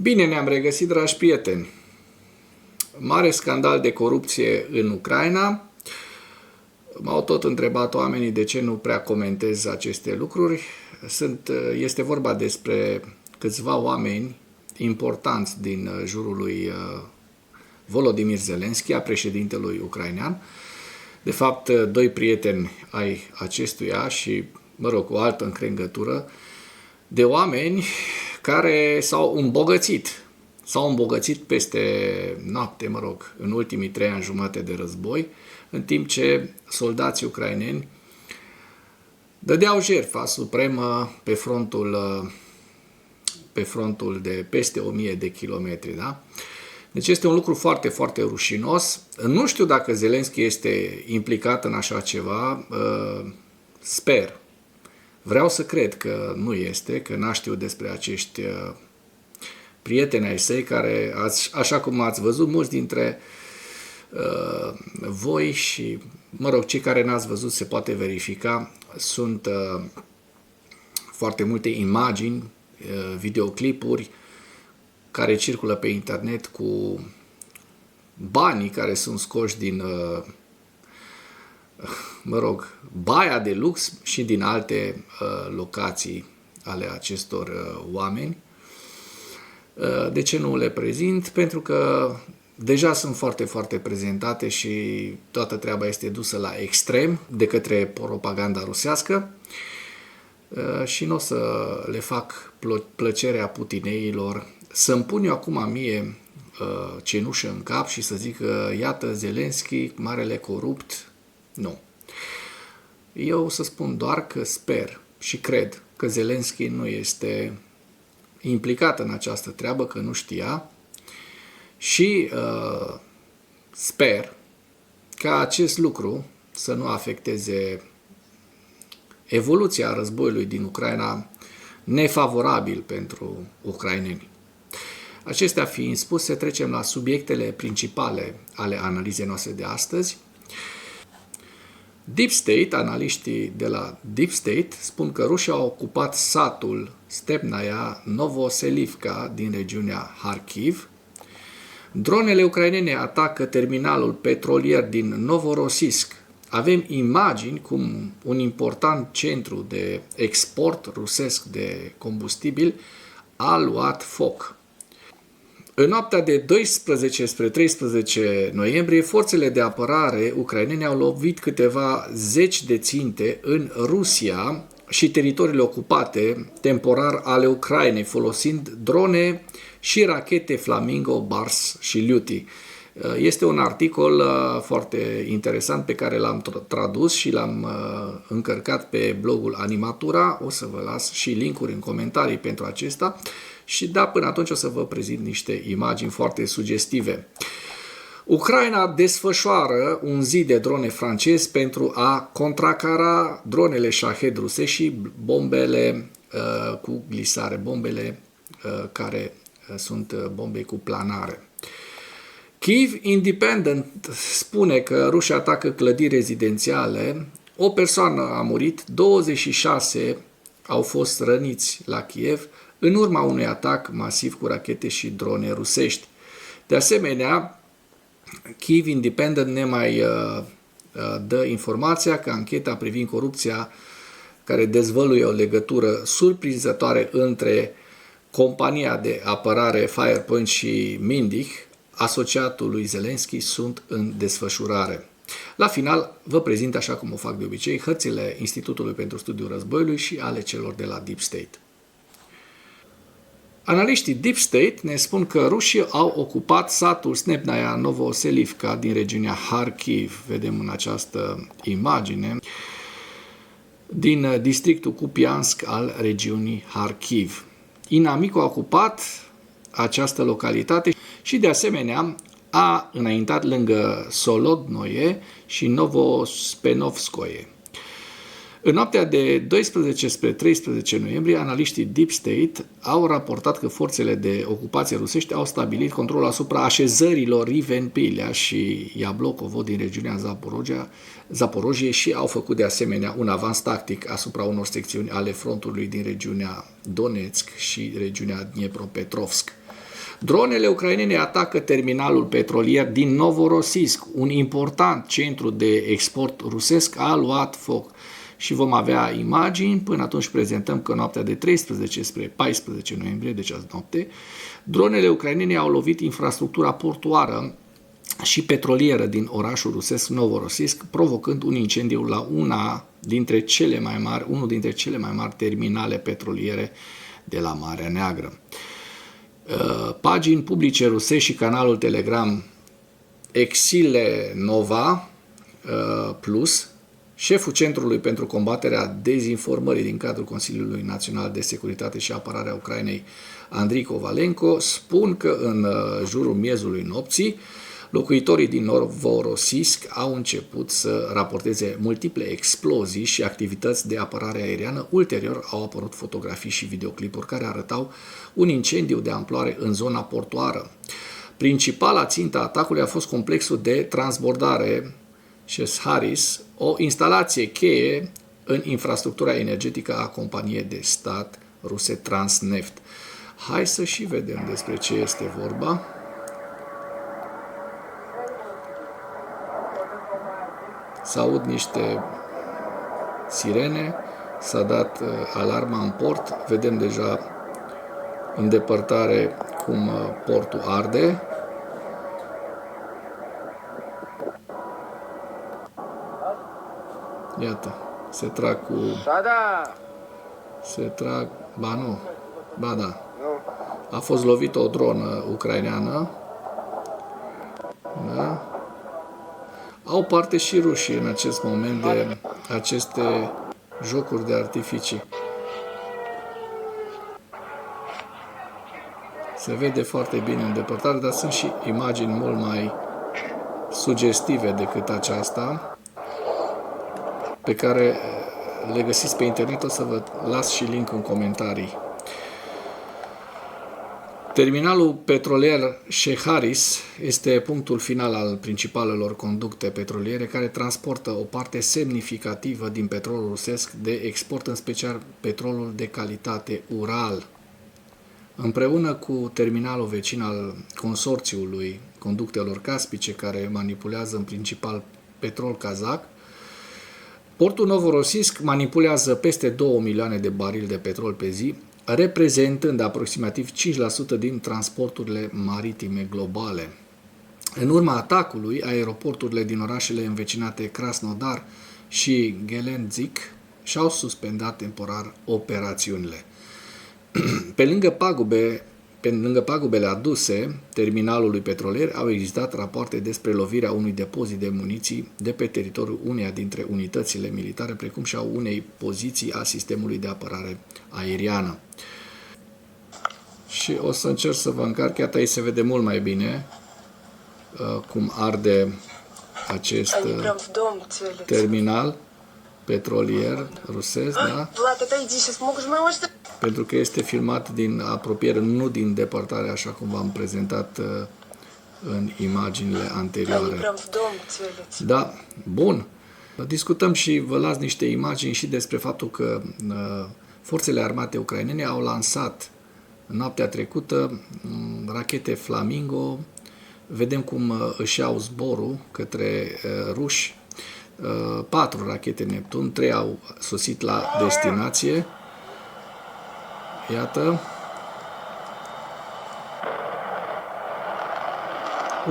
Bine ne-am regăsit, dragi prieteni. Mare scandal de corupție în Ucraina. M-au tot întrebat oamenii de ce nu prea comentez aceste lucruri. Este vorba despre câțiva oameni importanți din jurul lui Volodymyr Zelensky, a președintelui ucrainean. De fapt, doi prieteni ai acestuia și, o altă încrengătură de oameni care s-au îmbogățit. S-au îmbogățit peste noapte, în ultimii 3 ani jumate de război, în timp ce soldații ucraineni dădeau jertfa supremă pe frontul de peste 1000 de kilometri. Da? Deci este un lucru foarte, foarte rușinos. Nu știu dacă Zelensky este implicat în așa ceva. Sper. Vreau să cred că nu este, că n-a știut despre acești prieteni ai săi care, așa cum ați văzut, mulți dintre voi și, cei care n-ați văzut se poate verifica, sunt foarte multe imagini, videoclipuri care circulă pe internet cu banii care sunt scoși din baia de lux și din alte locații ale acestor oameni. De ce nu le prezint? Pentru că deja sunt foarte, foarte prezentate și toată treaba este dusă la extrem de către propaganda rusească și nu o să le fac plăcerea putineilor să-mi pun eu acum mie cenușă în cap și să zic că iată Zelensky, marele corupt. Nu. Eu să spun doar că sper și cred că Zelensky nu este implicat în această treabă, că nu știa și sper ca acest lucru să nu afecteze evoluția războiului din Ucraina nefavorabil pentru ucraineni. Acestea fiind spuse, trecem la subiectele principale ale analizei noastre de astăzi. Deep State, analiștii de la Deep State, spun că rușii au ocupat satul Stepnaya Novoselivka din regiunea Kharkiv. Dronele ucrainene atacă terminalul petrolier din Novorossiysk. Avem imagini cum un important centru de export rusesc de combustibil a luat foc. În noaptea de 12 spre 13 noiembrie, forțele de apărare ucrainene au lovit câteva zeci de ținte în Rusia și teritoriile ocupate temporar ale Ucrainei, folosind drone și rachete Flamingo, Bars și Luty. Este un articol foarte interesant pe care l-am tradus și l-am încărcat pe blogul Animatura. O să vă las și linkuri în comentarii pentru acesta. Și până atunci o să vă prezint niște imagini foarte sugestive. Ucraina desfășoară un zid de drone francezi pentru a contracara dronele Shahed ruse și bombele cu glisare, bombele care sunt bombe cu planare. Kyiv Independent spune că rușii atacă clădiri rezidențiale, o persoană a murit, 26 au fost răniți la Kiev în urma unui atac masiv cu rachete și drone rusești. De asemenea, Kyiv Independent ne mai dă informația că ancheta privind corupția care dezvăluie o legătură surprinzătoare între compania de apărare Firepoint și Mindig, asociatul lui Zelensky, sunt în desfășurare. La final, vă prezint, așa cum o fac de obicei, hărțile Institutului pentru Studiul Războiului și ale celor de la Deep State. Analiștii Deep State ne spun că rușii au ocupat satul Stepnaya Novoselivka din regiunea Kharkiv. Vedem în această imagine din districtul Kupiansk al regiunii Kharkiv. Inamicul a ocupat această localitate și de asemenea a înaintat lângă Solodnoye și Novospenovskoye. În noaptea de 12 spre 13 noiembrie, analiștii Deep State au raportat că forțele de ocupație rusești au stabilit controlul asupra așezărilor Rivenpilea și Iablokovo din regiunea Zaporojie și au făcut de asemenea un avans tactic asupra unor secțiuni ale frontului din regiunea Donetsk și regiunea Dniepropetrovsk. Dronele ucrainene atacă terminalul petrolier din Novorossiysk, un important centru de export rusesc a luat foc. Și vom avea imagini, până atunci prezentăm că noaptea de 13 spre 14 noiembrie, deci azi noapte, dronele ucrainene au lovit infrastructura portuară și petrolieră din orașul rusesc Novorossiysk, provocând un incendiu la unul dintre cele mai mari terminale petroliere de la Marea Neagră. Pagini publice rusești și canalul Telegram Exile Nova Plus, șeful Centrului pentru combaterea dezinformării din cadrul Consiliului Național de Securitate și Apărare a Ucrainei, Andrei Kovalenko, spun că în jurul miezului nopții, locuitorii din Novorossiysk au început să raporteze multiple explozii și activități de apărare aeriană. Ulterior au apărut fotografii și videoclipuri care arătau un incendiu de amploare în zona portoară. Principala țintă a atacului a fost complexul de transbordare Shesharis, o instalație cheie în infrastructura energetică a companiei de stat ruse Transneft. Hai să și vedem despre ce este vorba. S-aud niște sirene, s-a dat alarma în port, vedem deja în depărtare cum portul arde. Iată, se trag cu... Se trag... Ba nu. Ba da. A fost lovită o dronă ucraineană. Da? Au parte și rușii în acest moment de aceste jocuri de artificii. Se vede foarte bine în depărtare, dar sunt și imagini mult mai sugestive decât aceasta, pe care le găsiți pe internet. O să vă las și link în comentarii. Terminalul petrolier Sheharis este punctul final al principalelor conducte petroliere care transportă o parte semnificativă din petrolul rusesc de export, în special petrolul de calitate Ural. Împreună cu terminalul vecin al consorțiului conductelor caspice, care manipulează în principal petrol kazak, portul Novorossiysk manipulează peste 2 milioane de barili de petrol pe zi, reprezentând aproximativ 5% din transporturile maritime globale. În urma atacului, aeroporturile din orașele învecinate Krasnodar și Gelendzhik și-au suspendat temporar operațiunile. Pe lângă pagubele aduse terminalului petrolier, au existat rapoarte despre lovirea unui depozit de muniții de pe teritoriul uneia dintre unitățile militare, precum și a unei poziții a sistemului de apărare aeriană. Și o să încerc să vă încarc, iată aici se vede mult mai bine cum arde acest terminal petrolier rusesc, da? Pentru că este filmat din apropiere, nu din depărtare, așa cum v-am prezentat în imaginile anterioare. Da, bun. Discutăm și vă las niște imagini și despre faptul că forțele armate ucrainene au lansat noaptea trecută rachete Flamingo. Vedem cum își iau zborul către ruși. 4 rachete Neptun, 3 au sosit la destinație. Iată.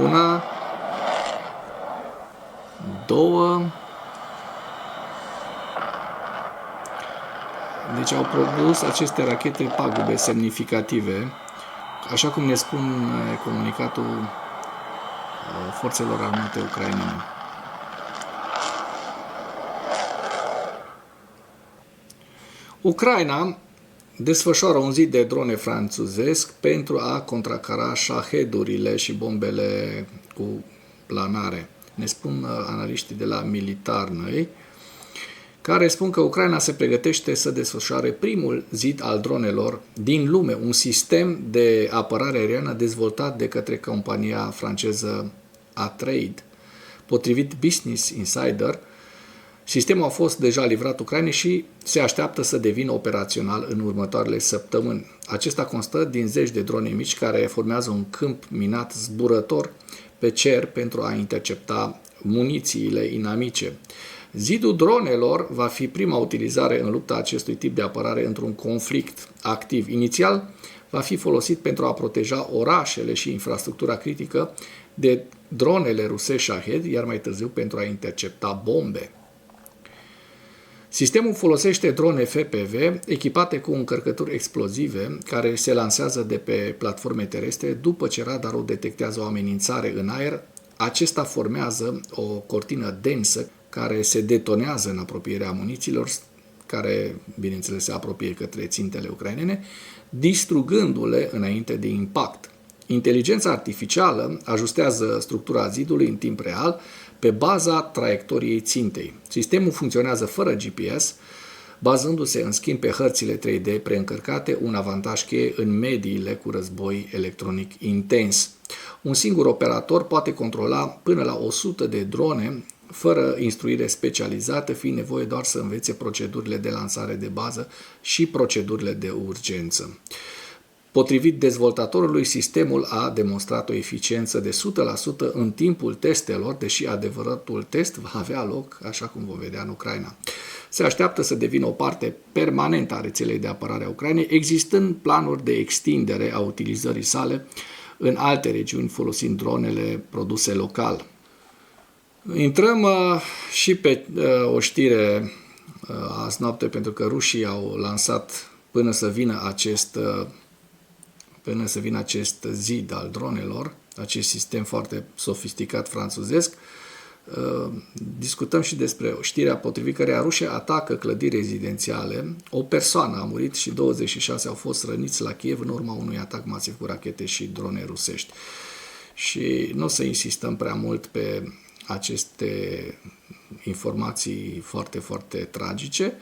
Una, două. Deci au produs aceste rachete pagube semnificative, așa cum ne spun comunicatul forțelor armate ucrainene. Ucraina desfășoară un zid de drone franțuzesc pentru a contracara shahedurile și bombele cu planare. Ne spun analiștii de la Militarnăi, care spun că Ucraina se pregătește să desfășoare primul zid al dronelor din lume, un sistem de apărare aeriană dezvoltat de către compania franceză A-Trade. Potrivit Business Insider, Sistemul a fost deja livrat Ucrainei și se așteaptă să devină operațional în următoarele săptămâni. Acesta constă din zeci de drone mici care formează un câmp minat zburător pe cer pentru a intercepta munițiile inamice. Zidul dronelor va fi prima utilizare în lupta acestui tip de apărare într-un conflict activ. Inițial, va fi folosit pentru a proteja orașele și infrastructura critică de dronele rusești Shahed, iar mai târziu pentru a intercepta bombe. Sistemul folosește drone FPV echipate cu încărcături explozive care se lansează de pe platforme terestre după ce radarul detectează o amenințare în aer. Acesta formează o cortină densă care se detonează în apropierea muniților, care, bineînțeles, se apropie către țintele ucrainene, distrugându-le înainte de impact. Inteligența artificială ajustează structura zidului în timp real pe baza traiectoriei țintei. Sistemul funcționează fără GPS, bazându-se în schimb pe hărțile 3D preîncărcate, un avantaj cheie în mediile cu război electronic intens. Un singur operator poate controla până la 100 de drone fără instruire specializată, fiind nevoie doar să învețe procedurile de lansare de bază și procedurile de urgență. Potrivit dezvoltatorului, sistemul a demonstrat o eficiență de 100% în timpul testelor, deși adevăratul test va avea loc, așa cum vom vedea în Ucraina. Se așteaptă să devină o parte permanentă a rețelei de apărare a Ucrainei, existând planuri de extindere a utilizării sale în alte regiuni folosind dronele produse local. Intrăm și pe o știre azi noapte, pentru că rușii au lansat până să vină acest zid al dronelor, acest sistem foarte sofisticat franțuzesc. Discutăm și despre știrea potrivit căreia rușii atacă clădiri rezidențiale. O persoană a murit și 26 au fost răniți la Kiev în urma unui atac masiv cu rachete și drone rusești. Și nu o să insistăm prea mult pe aceste informații foarte, foarte tragice.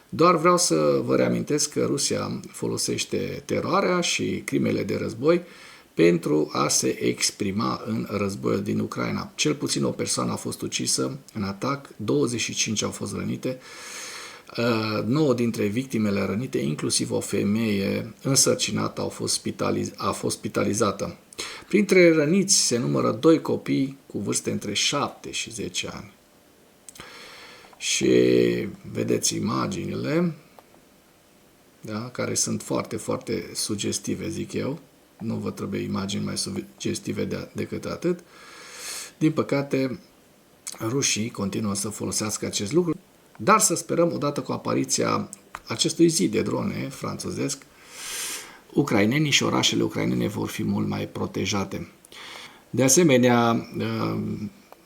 Doar vreau să vă reamintesc că Rusia folosește teroarea și crimele de război pentru a se exprima în războiul din Ucraina. Cel puțin o persoană a fost ucisă în atac, 25 au fost rănite, 9 dintre victimele rănite, inclusiv o femeie însărcinată, a fost spitalizată. Printre răniți se numără 2 copii cu vârste între 7 și 10 ani. Și vedeți imaginile, da, care sunt foarte, foarte sugestive, zic eu. Nu vă trebuie imagini mai sugestive decât atât. Din păcate, rușii continuă să folosească acest lucru, dar să sperăm, odată cu apariția acestui zid de drone franțuzesc, ucrainenii și orașele ucrainene vor fi mult mai protejate. De asemenea,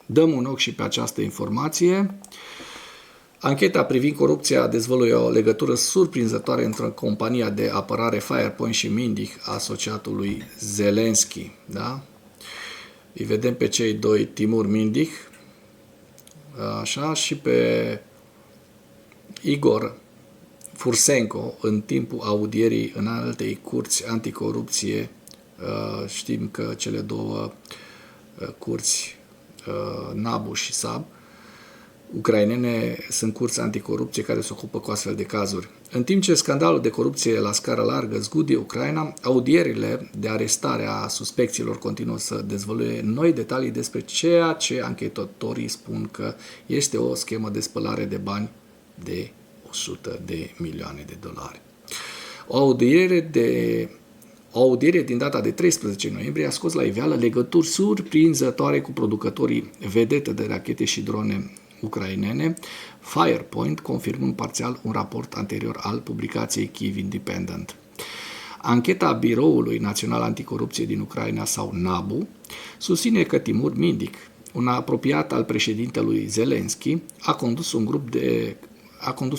dăm un ochi și pe această informație. Ancheta privind corupția dezvăluie o legătură surprinzătoare între compania de apărare Firepoint și Mindig, asociatul lui Zelensky. Da? Îi vedem pe cei doi, Timur Mindig, așa, și pe Igor Fursenko în timpul audierii în altei curți anticorupție. Știm că cele două curți, NABU și SAB, ucrainene, sunt curți anticorupție care se ocupă cu astfel de cazuri. În timp ce scandalul de corupție la scară largă zgudie Ucraina, audierile de arestare a suspecților continuă să dezvăluie noi detalii despre ceea ce anchetatorii spun că este o schemă de spălare de bani de 100 de milioane de dolari. O audiere din data de 13 noiembrie a scos la iveală legături surprinzătoare cu producătorii vedete de rachete și drone ucrainene, Firepoint, confirmând parțial un raport anterior al publicației Kyiv Independent. Ancheta Biroului Național Anticorupție din Ucraina, sau NABU, susține că Timur Mindig, un apropiat al președintelui Zelensky, a condus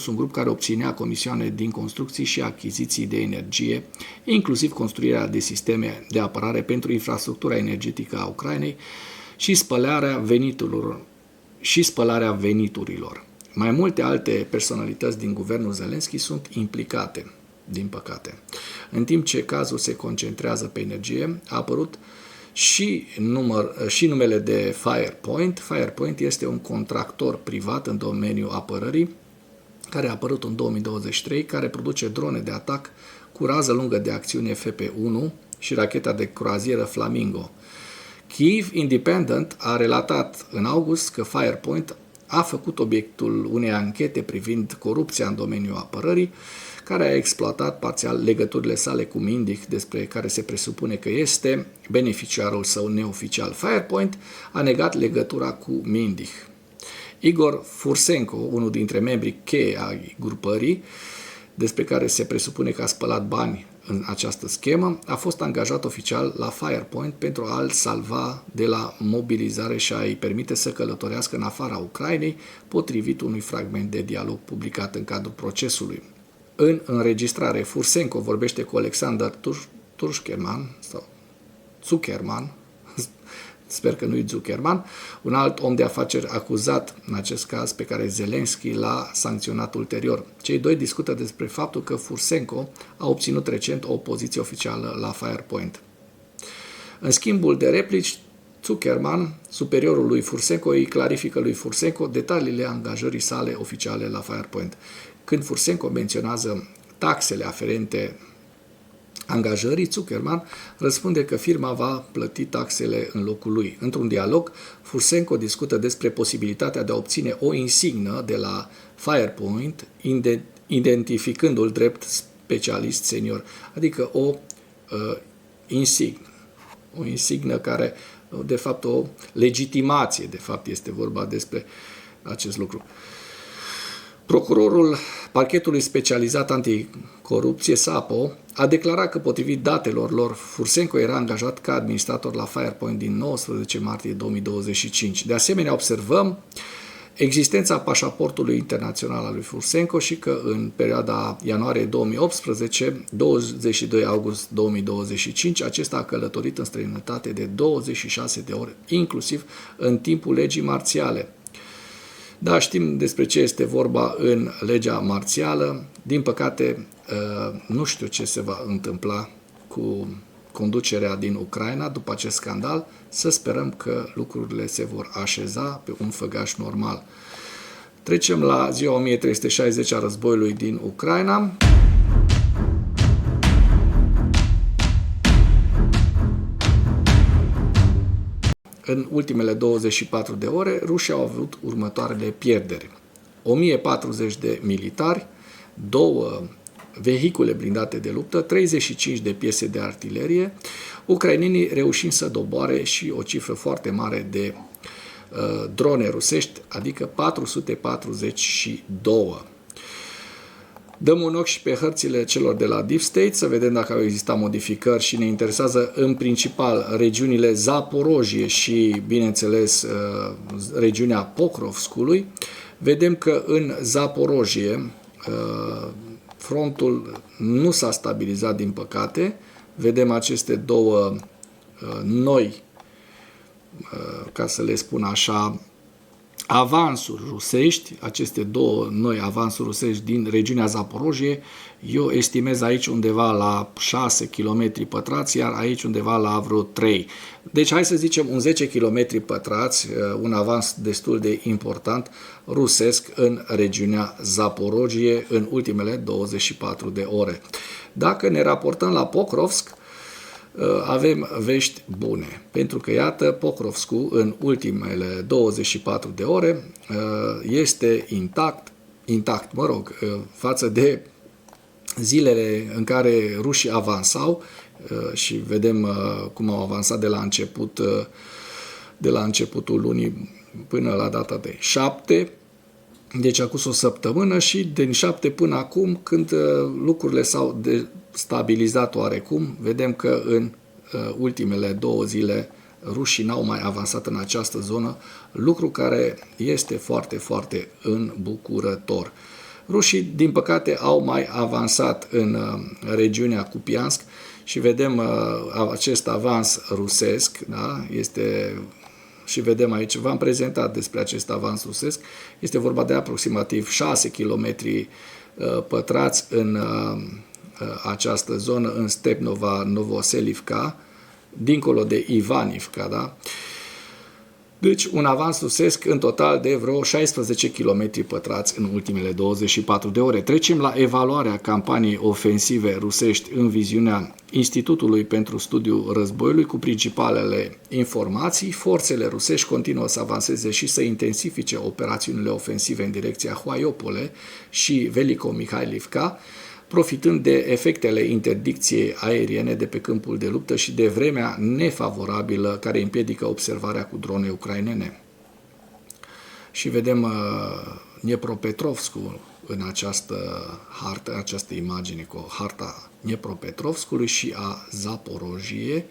un grup care obținea comisioane din construcții și achiziții de energie, inclusiv construirea de sisteme de apărare pentru infrastructura energetică a Ucrainei și spălarea veniturilor. Mai multe alte personalități din guvernul Zelensky sunt implicate, din păcate. În timp ce cazul se concentrează pe energie, a apărut și numele de Firepoint. Firepoint este un contractor privat în domeniul apărării, care a apărut în 2023, care produce drone de atac cu rază lungă de acțiune FP1 și racheta de croazieră Flamingo. Kyiv Independent a relatat în august că Firepoint a făcut obiectul unei anchete privind corupția în domeniul apărării, care a exploatat parțial legăturile sale cu Mindig, despre care se presupune că este beneficiarul său neoficial. Firepoint a negat legătura cu Mindig. Igor Fursenko, unul dintre membrii cheie ai grupării, despre care se presupune că a spălat bani în această schemă, a fost angajat oficial la Firepoint pentru a-l salva de la mobilizare și a-i permite să călătorească în afara Ucrainei, potrivit unui fragment de dialog publicat în cadrul procesului. În înregistrare, Fursenko vorbește cu Alexander Zuckerman, sper că nu-i Zuckerman, un alt om de afaceri acuzat în acest caz, pe care Zelensky l-a sancționat ulterior. Cei doi discută despre faptul că Fursenko a obținut recent o poziție oficială la Firepoint. În schimbul de replici, Zuckerman, superiorul lui Fursenko, îi clarifică lui Fursenko detaliile angajării sale oficiale la Firepoint. Când Fursenko menționează taxele aferente angajării, Zuckerman răspunde că firma va plăti taxele în locul lui. Într-un dialog, Fursenko discută despre posibilitatea de a obține o insignă de la Firepoint, identificându-l drept specialist senior, adică o insignă care, de fapt, o legitimație, de fapt, este vorba despre acest lucru. Procurorul parchetului specializat anticorupție, SAPO, a declarat că, potrivit datelor lor, Fursenko era angajat ca administrator la Firepoint din 19 martie 2025. De asemenea, observăm existența pașaportului internațional al lui Fursenko și că în perioada ianuarie 2018-22 august 2025, acesta a călătorit în străinătate de 26 de ori, inclusiv în timpul legii marțiale. Da, știm despre ce este vorba în legea marțială. Din păcate, nu știu ce se va întâmpla cu conducerea din Ucraina după acest scandal. Să sperăm că lucrurile se vor așeza pe un făgaș normal. Trecem la ziua 1360 a războiului din Ucraina. În ultimele 24 de ore, rușii au avut următoarele pierderi. 1040 de militari, 2 vehicule blindate de luptă, 35 de piese de artilerie, ucrainenii reușind să doboare și o cifră foarte mare de drone rusești, adică 442. Dăm un ochi și pe hărțile celor de la Deep State să vedem dacă au existat modificări și ne interesează în principal regiunile Zaporojie și, bineînțeles, regiunea Pokrovskului. Vedem că în Zaporojie frontul nu s-a stabilizat, din păcate. Vedem aceste două noi, ca să le spun așa, avansuri rusești, aceste două noi avansuri rusești din regiunea Zaporojie, eu estimez aici undeva la 6 km pătrați, iar aici undeva la vreo 3. Deci hai să zicem un 10 km pătrați, un avans destul de important rusesc în regiunea Zaporojie în ultimele 24 de ore. Dacă ne raportăm la Pokrovsk, avem vești bune, pentru că, iată, Pokrovskul în ultimele 24 de ore este intact, față de zilele în care rușii avansau și vedem cum au avansat de la începutul lunii până la data de 7, deci acum o săptămână, și din 7 până acum, când lucrurile s-au stabilizat oarecum, vedem că în ultimele 2 zile rușii n-au mai avansat în această zonă, lucru care este foarte, foarte îmbucurător. Rușii, din păcate, au mai avansat în regiunea Kupiansk și vedem acest avans rusesc, da? Și vedem aici, v-am prezentat despre acest avans rusesc, este vorba de aproximativ 6 km pătrați în această zonă, în Stepnova Novoselivka, dincolo de Ivanivka, da? Deci un avans rusesc în total de vreo 16 km pătrați în ultimele 24 de ore. Trecem la evaluarea campaniei ofensive rusești în viziunea Institutului pentru Studiul Războiului cu principalele informații. Forțele rusești continuă să avanseze și să intensifice operațiunile ofensive în direcția Huaiopole și Veliko-Mihailivka, profitând de efectele interdicției aeriene de pe câmpul de luptă și de vremea nefavorabilă care împiedică observarea cu drone ucrainene. Și vedem Dnepropetrovskul în această hartă, în această imagine cu harta Dnepropetrovskului și a Zaporojie.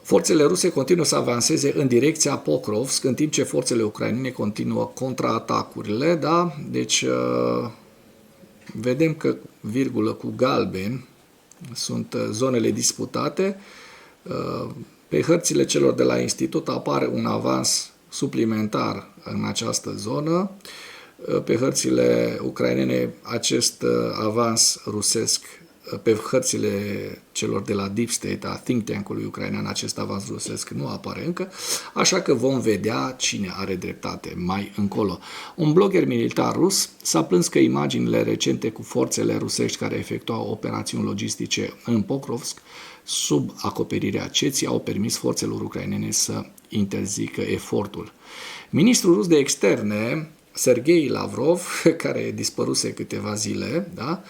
Forțele ruse continuă să avanseze în direcția Pokrovsk, în timp ce forțele ucrainene continuă contraatacurile, da? Deci vedem că, virgulă cu galben, sunt zonele disputate. Pe hărțile celor de la institut apare un avans suplimentar în această zonă. Pe hărțile ucrainene acest avans rusesc, pe hărțile celor de la Deep State, a think tank-ului ucrainean, acest avans rusesc nu apare încă, așa că vom vedea cine are dreptate mai încolo. Un blogger militar rus s-a plâns că imaginile recente cu forțele rusești care efectuau operațiuni logistice în Pokrovsk sub acoperirea ceții au permis forțelor ucrainene să interzică efortul. Ministrul rus de externe Sergei Lavrov, care dispăruse câteva zile, da,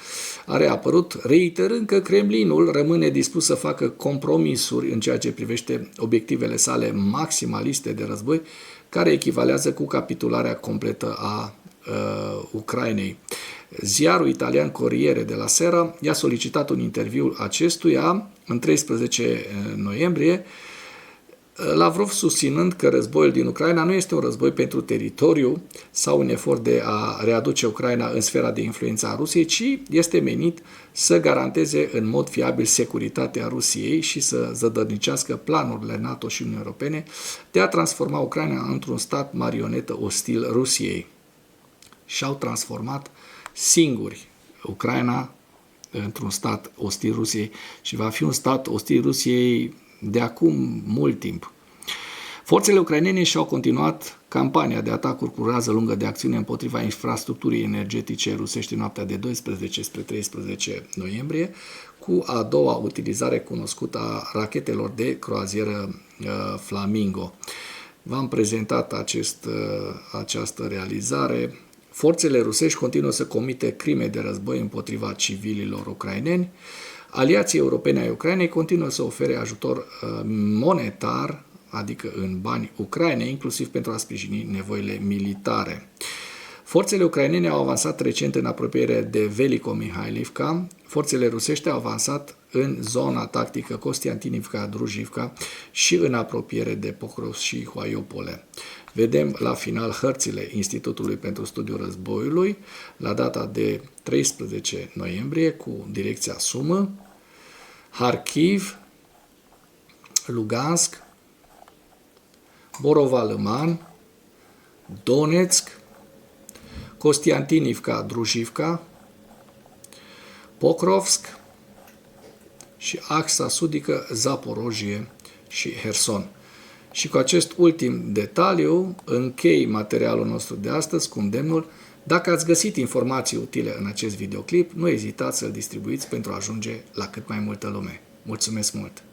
a reapărut reiterând că Kremlinul rămâne dispus să facă compromisuri în ceea ce privește obiectivele sale maximaliste de război, care echivalează cu capitularea completă a Ucrainei. Ziarul italian Corriere della Sera i-a solicitat un interviu acestuia în 13 noiembrie, Lavrov susținând că războiul din Ucraina nu este un război pentru teritoriu sau un efort de a readuce Ucraina în sfera de influență a Rusiei, ci este menit să garanteze în mod fiabil securitatea Rusiei și să zădărnicească planurile NATO și Uniunii Europene de a transforma Ucraina într-un stat marionetă ostil Rusiei. Și-au transformat singuri Ucraina într-un stat ostil Rusiei și va fi un stat ostil Rusiei de acum mult timp. Forțele ucrainene și-au continuat campania de atacuri cu rază lungă de acțiune împotriva infrastructurii energetice rusești în noaptea de 12 spre 13 noiembrie, cu a doua utilizare cunoscută a rachetelor de croazieră Flamingo. V-am prezentat această realizare. Forțele rusești continuă să comite crime de război împotriva civililor ucraineni. Aliații europeni ai Ucrainei continuă să ofere ajutor monetar, adică în bani Ucrainei, inclusiv pentru a sprijini nevoile militare. Forțele ucrainene au avansat recent în apropiere de Veliko-Mihailivka. Forțele rusești au avansat în zona tactică Kostiantinivka-Druzhivka și în apropiere de Pokrovsk și Huaiopole. Vedem la final hărțile Institutului pentru Studiul Războiului la data de 13 noiembrie cu direcția Sumă, Harkiv, Lugansk, Borova-Lăman, Donetsk, Kostiantinivka-Druzhivka, Pokrovsk și axa sudică Zaporojie și Herson. Și cu acest ultim detaliu închei materialul nostru de astăzi cu îndemnul: dacă ați găsit informații utile în acest videoclip, nu ezitați să-l distribuiți pentru a ajunge la cât mai multă lume. Mulțumesc mult!